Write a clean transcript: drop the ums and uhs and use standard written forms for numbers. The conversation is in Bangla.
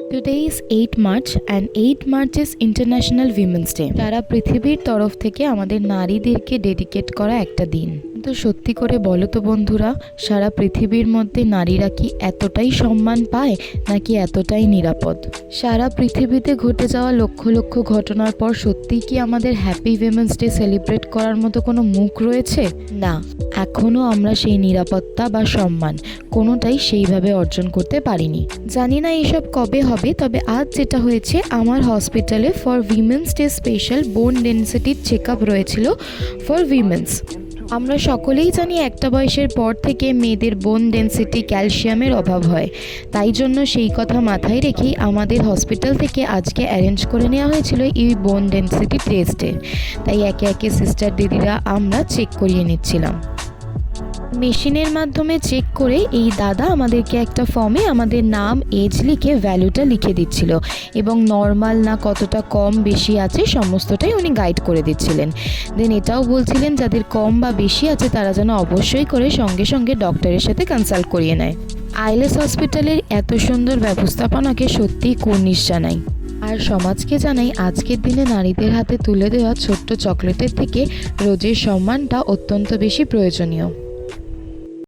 Today is 8 March and 8 March is International Women's Day. সারা পৃথিবীর তরফ থেকে আমাদের নারীদেরকে ডেডিকেট করা একটা দিন। তো সত্যি করে বলো তো বন্ধুরা, সারা পৃথিবীর মধ্যে নারীরা কি এতটাই সম্মান পায় নাকি এতটাই নিরাপদ? সারা পৃথিবীতে ঘটে যাওয়া লক্ষ লক্ষ ঘটনার পর সত্যিই কি আমাদের হ্যাপি উইমেন্স ডে সেলিব্রেট করার মতো কোনো মুখ রয়েছে? না, এখনও আমরা সেই নিরাপত্তা বা সম্মান কোনোটাই সেইভাবে অর্জন করতে পারিনি। জানি না এইসব কবে হবে, তবে আজ যেটা হয়েছে, আমার হসপিটালে ফর উইমেন্স ডে স্পেশাল বোন ডেন্সিটির চেক আপ রয়েছিল ফর উইমেন্স। আমরা সকলেই জানি একটা বয়সের পর থেকে মেয়েদের বোন ডেন্সিটি ক্যালসিয়ামের অভাব হয়, তাই জন্য সেই কথা মাথায় রেখেই আমাদের হসপিটাল থেকে আজকে অ্যারেঞ্জ করে নেওয়া হয়েছিল এই বোন ডেন্সিটি টেস্টে। তাই একে একে সিস্টার দিদিরা আমরা চেক করিয়ে নিচ্ছিলাম। মেশিনের মাধ্যমে চেক করে এই দাদা আমাদেরকে একটা ফর্মে আমাদের নাম, এজ লিখে ভ্যালুটা লিখে দিচ্ছিল এবং নর্মাল না কতটা কম বেশি আছে সমস্তটাই উনি গাইড করে দিচ্ছিলেন। দেন এটাও বলছিলেন যাদের কম বা বেশি আছে তারা যেন অবশ্যই করে সঙ্গে সঙ্গে ডক্টরের সাথে কনসাল্ট করিয়ে নেয়। আইলেস হসপিটালের এত সুন্দর ব্যবস্থাপনাকে সত্যিই কুর্নিশ জানাই। আর সমাজকে জানাই আজকের দিনে নারীদের হাতে তুলে দেওয়া ছোট্ট চকলেটের থেকে রোজের সম্মানটা অত্যন্ত বেশি প্রয়োজনীয়।